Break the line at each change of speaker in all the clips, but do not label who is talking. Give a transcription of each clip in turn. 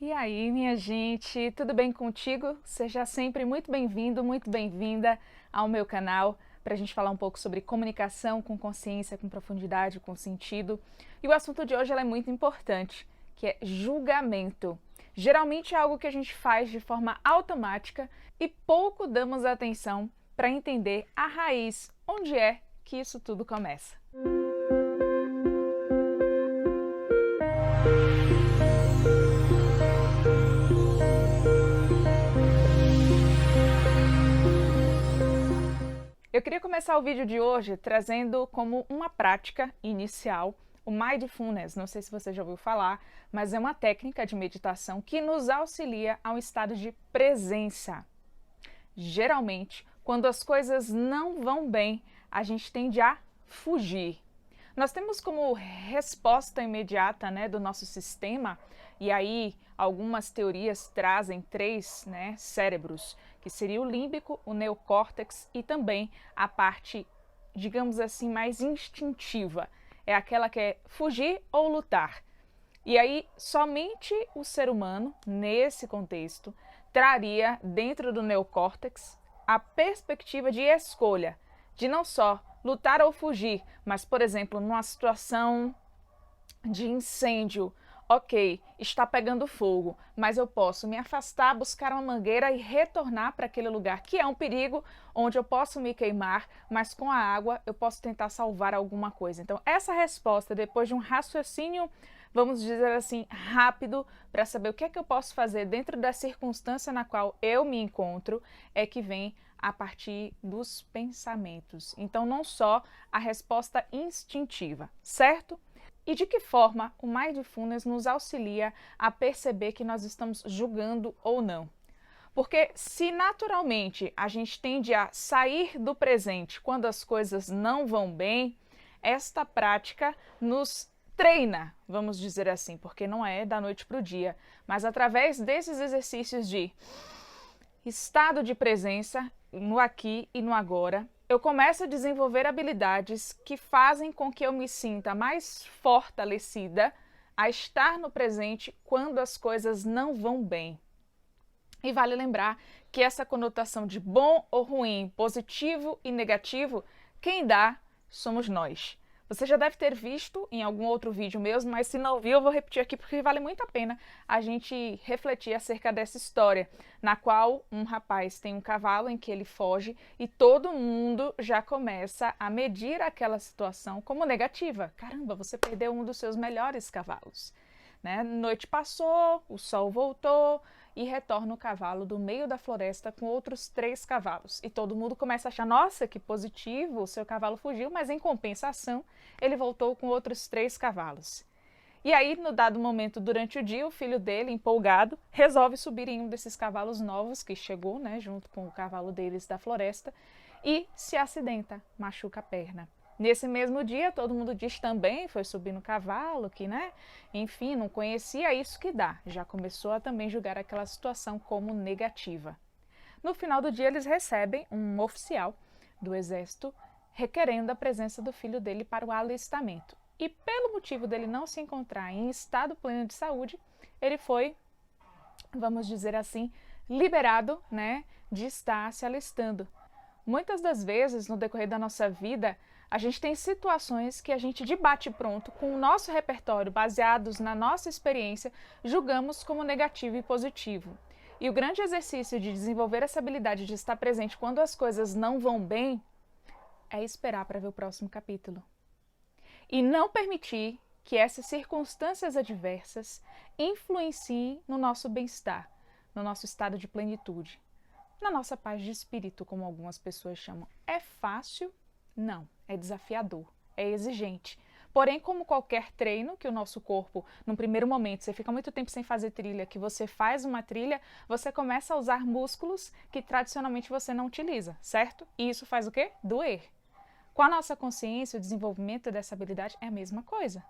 E aí, minha gente, tudo bem contigo? Seja sempre muito bem-vindo, muito bem-vinda ao meu canal para a gente falar um pouco sobre comunicação com consciência, com profundidade, com sentido. E o assunto de hoje é muito importante, que é julgamento. Geralmente é algo que a gente faz de forma automática e pouco damos atenção para entender a raiz, onde é que isso tudo começa. Eu queria começar o vídeo de hoje trazendo como uma prática inicial o Mindfulness. Não sei se você já ouviu falar, mas é uma técnica de meditação que nos auxilia a um estado de presença. Geralmente, quando as coisas não vão bem, a gente tende a fugir. Nós temos como resposta imediata, do nosso sistema, e aí algumas teorias trazem três, cérebros, que seria o límbico, o neocórtex e também a parte, digamos assim, mais instintiva. É aquela que é fugir ou lutar. E aí, somente o ser humano, nesse contexto, traria dentro do neocórtex a perspectiva de escolha, de não só lutar ou fugir, mas, por exemplo, numa situação de incêndio, ok, está pegando fogo, mas eu posso me afastar, buscar uma mangueira e retornar para aquele lugar que é um perigo, onde eu posso me queimar, mas com a água eu posso tentar salvar alguma coisa. Então, essa resposta, depois de um raciocínio, vamos dizer assim, rápido, para saber o que é que eu posso fazer dentro da circunstância na qual eu me encontro, é que vem a partir dos pensamentos. Então, não só a resposta instintiva, certo? E de que forma o Mindfulness nos auxilia a perceber que nós estamos julgando ou não? Porque se naturalmente a gente tende a sair do presente quando as coisas não vão bem, esta prática nos treina, vamos dizer assim, porque não é da noite para o dia, mas através desses exercícios de estado de presença no aqui e no agora, eu começo a desenvolver habilidades que fazem com que eu me sinta mais fortalecida a estar no presente quando as coisas não vão bem. E vale lembrar que essa conotação de bom ou ruim, positivo e negativo, quem dá somos nós. Você já deve ter visto em algum outro vídeo mesmo, mas se não viu, eu vou repetir aqui porque vale muito a pena a gente refletir acerca dessa história, na qual um rapaz tem um cavalo em que ele foge e todo mundo já começa a medir aquela situação como negativa. Caramba, você perdeu um dos seus melhores cavalos. Noite passou, o sol voltou e retorna o cavalo do meio da floresta com outros 3 cavalos. E todo mundo começa a achar, nossa, que positivo, o seu cavalo fugiu, mas em compensação ele voltou com outros 3 cavalos. E aí, no dado momento, durante o dia, o filho dele, empolgado, resolve subir em um desses cavalos novos que chegou, junto com o cavalo deles da floresta, e se acidenta, machuca a perna. Nesse mesmo dia, todo mundo diz também, foi subir no cavalo, que, enfim, não conhecia isso que dá. Já começou a também julgar aquela situação como negativa. No final do dia, eles recebem um oficial do exército requerendo a presença do filho dele para o alistamento. E pelo motivo dele não se encontrar em estado pleno de saúde, ele foi, vamos dizer assim, liberado, de estar se alistando. Muitas das vezes, no decorrer da nossa vida, a gente tem situações que a gente, de bate-pronto, com o nosso repertório, baseados na nossa experiência, julgamos como negativo e positivo. E o grande exercício de desenvolver essa habilidade de estar presente quando as coisas não vão bem é esperar para ver o próximo capítulo. E não permitir que essas circunstâncias adversas influenciem no nosso bem-estar, no nosso estado de plenitude, na nossa paz de espírito, como algumas pessoas chamam. É fácil? Não. É desafiador, é exigente. Porém, como qualquer treino que o nosso corpo, num primeiro momento, você fica muito tempo sem fazer trilha, que você faz uma trilha, você começa a usar músculos que tradicionalmente você não utiliza, certo? E isso faz o quê? Doer. Com a nossa consciência, o desenvolvimento dessa habilidade é a mesma coisa.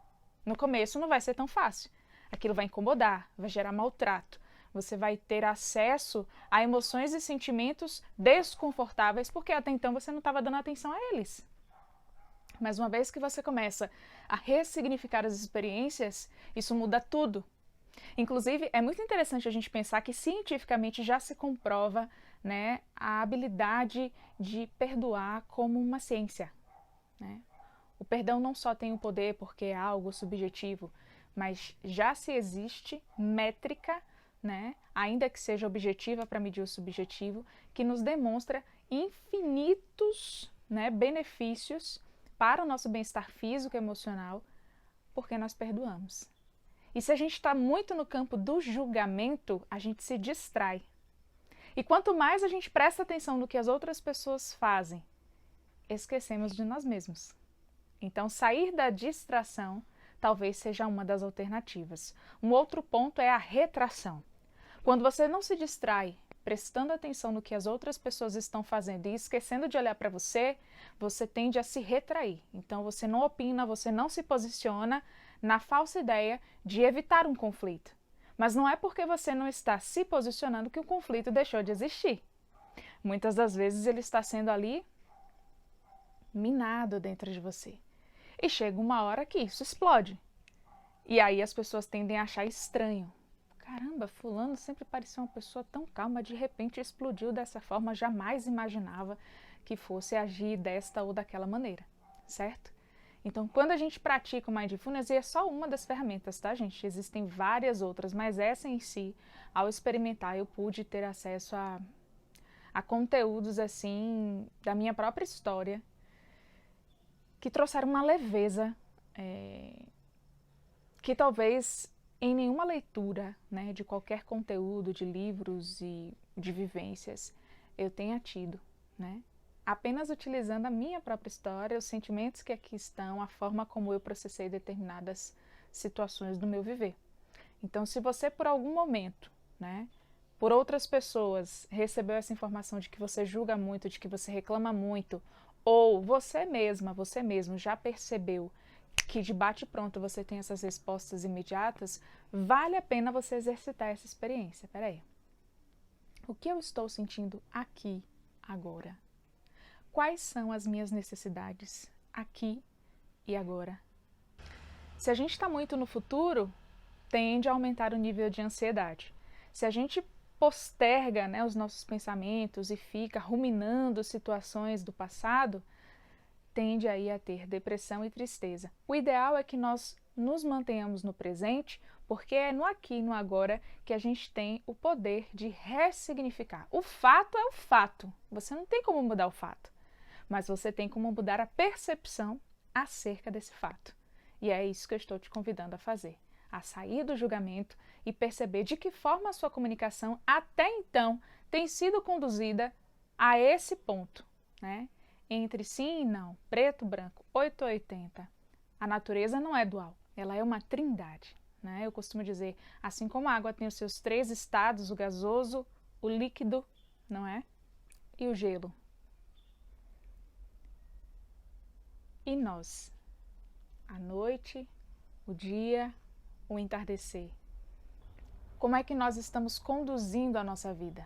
No começo não vai ser tão fácil. Aquilo vai incomodar, vai gerar maltrato. Você vai ter acesso a emoções e sentimentos desconfortáveis, porque até então você não estava dando atenção a eles. Mas uma vez que você começa a ressignificar as experiências, isso muda tudo. Inclusive, é muito interessante a gente pensar que cientificamente já se comprova, né, a habilidade de perdoar como uma ciência, né? O perdão não só tem o poder porque é algo subjetivo, mas já se existe métrica, né, ainda que seja objetiva para medir o subjetivo, que nos demonstra infinitos, né, benefícios para o nosso bem-estar físico e emocional porque nós perdoamos. E se a gente está muito no campo do julgamento, a gente se distrai. E quanto mais a gente presta atenção no que as outras pessoas fazem, esquecemos de nós mesmos. Então, sair da distração talvez seja uma das alternativas. Um outro ponto é a retração. Quando você não se distrai, prestando atenção no que as outras pessoas estão fazendo e esquecendo de olhar para você, você tende a se retrair. Então, você não opina, você não se posiciona na falsa ideia de evitar um conflito. Mas não é porque você não está se posicionando que o conflito deixou de existir. Muitas das vezes ele está sendo ali minado dentro de você. E chega uma hora que isso explode. E aí as pessoas tendem a achar estranho. Caramba, fulano sempre parecia uma pessoa tão calma, de repente explodiu dessa forma, jamais imaginava que fosse agir desta ou daquela maneira, certo? Então, quando a gente pratica o Mindfulness, e é só uma das ferramentas, tá, gente? Existem várias outras, mas essa em si, ao experimentar, eu pude ter acesso a conteúdos, assim, da minha própria história, que trouxeram uma leveza, que talvez em nenhuma leitura, né, de qualquer conteúdo, de livros e de vivências, eu tenha tido, né? Apenas utilizando a minha própria história, os sentimentos que aqui estão, a forma como eu processei determinadas situações do meu viver. Então, se você por algum momento, né, por outras pessoas, recebeu essa informação de que você julga muito, de que você reclama muito, ou você mesma, você mesmo já percebeu que de bate-pronto você tem essas respostas imediatas, vale a pena você exercitar essa experiência. Peraí, o que eu estou sentindo aqui, agora? Quais são as minhas necessidades aqui e agora? Se a gente está muito no futuro, tende a aumentar o nível de ansiedade. Se a gente posterga, né, os nossos pensamentos e fica ruminando situações do passado, tende aí a ter depressão e tristeza. O ideal é que nós nos mantenhamos no presente, porque é no aqui e no agora que a gente tem o poder de ressignificar. O fato é o fato, você não tem como mudar o fato, mas você tem como mudar a percepção acerca desse fato. E é isso que eu estou te convidando a fazer, a sair do julgamento e perceber de que forma a sua comunicação até então tem sido conduzida a esse ponto, né? Entre sim e não, preto, branco, 8 ou 80. A natureza não é dual, ela é uma trindade, né? Eu costumo dizer, assim como a água tem os seus 3 estados, o gasoso, o líquido, não é? E o gelo. E nós? A noite, o dia, o entardecer. Como é que nós estamos conduzindo a nossa vida?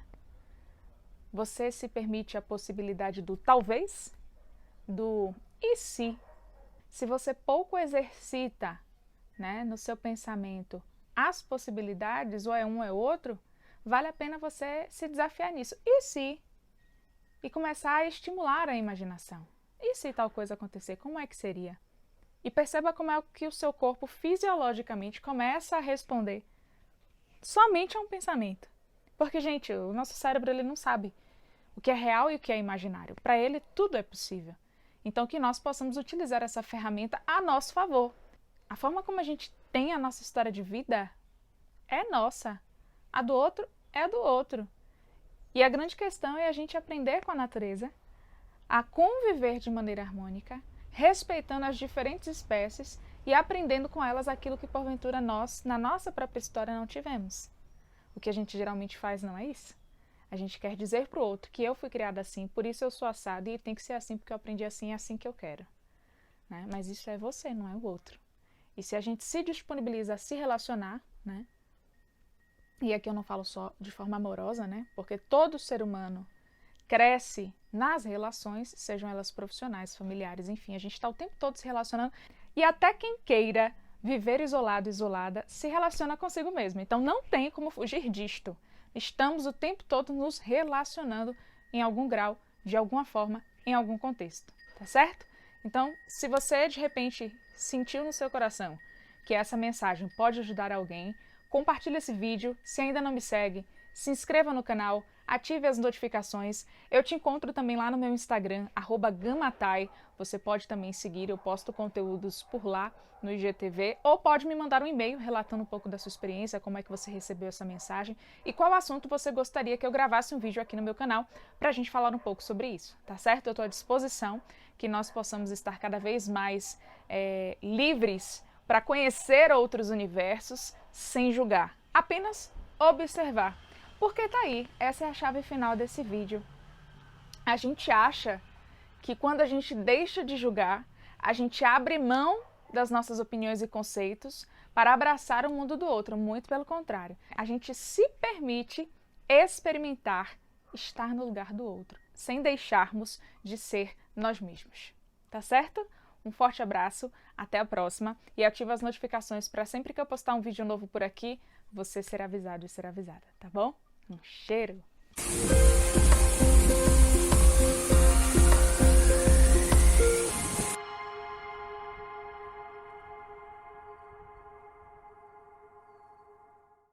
Você se permite a possibilidade do talvez? Do e se? Se você pouco exercita, né, no seu pensamento as possibilidades, ou é um ou é outro, vale a pena você se desafiar nisso. E se? E começar a estimular a imaginação. E se tal coisa acontecer, como é que seria? E perceba como é que o seu corpo fisiologicamente começa a responder somente a um pensamento. Porque, gente, o nosso cérebro ele não sabe o que é real e o que é imaginário. Para ele, tudo é possível. Então, que nós possamos utilizar essa ferramenta a nosso favor. A forma como a gente tem a nossa história de vida é nossa. A do outro é a do outro. E a grande questão é a gente aprender com a natureza a conviver de maneira harmônica, respeitando as diferentes espécies e aprendendo com elas aquilo que porventura nós, na nossa própria história, não tivemos. O que a gente geralmente faz não é isso? A gente quer dizer para o outro que eu fui criada assim, por isso eu sou assado e tem que ser assim porque eu aprendi assim, é assim que eu quero. Né? Mas isso é você, não é o outro. E se a gente se disponibiliza a se relacionar, né? E aqui eu não falo só de forma amorosa, né? Porque todo ser humano cresce nas relações, sejam elas profissionais, familiares, enfim, a gente está o tempo todo se relacionando e até quem queira viver isolado, isolada, se relaciona consigo mesmo. Então não tem como fugir disto. Estamos o tempo todo nos relacionando em algum grau, de alguma forma, em algum contexto, tá certo? Então, se você de repente sentiu no seu coração que essa mensagem pode ajudar alguém, compartilhe esse vídeo. Se ainda não me segue, se inscreva no canal, ative as notificações. Eu te encontro também lá no meu Instagram, @gamatai. Você pode também seguir, eu posto conteúdos por lá no IGTV, ou pode me mandar um e-mail relatando um pouco da sua experiência, como é que você recebeu essa mensagem e qual assunto você gostaria que eu gravasse um vídeo aqui no meu canal pra gente falar um pouco sobre isso, tá certo? Eu estou à disposição, que nós possamos estar cada vez mais livres para conhecer outros universos sem julgar, apenas observar. Porque tá aí, essa é a chave final desse vídeo. A gente acha que quando a gente deixa de julgar, a gente abre mão das nossas opiniões e conceitos para abraçar o mundo do outro. Muito pelo contrário. A gente se permite experimentar estar no lugar do outro, sem deixarmos de ser nós mesmos. Tá certo? Um forte abraço, até a próxima e ativa as notificações para sempre que eu postar um vídeo novo por aqui, você ser avisado e ser avisada, tá bom? Um cheiro!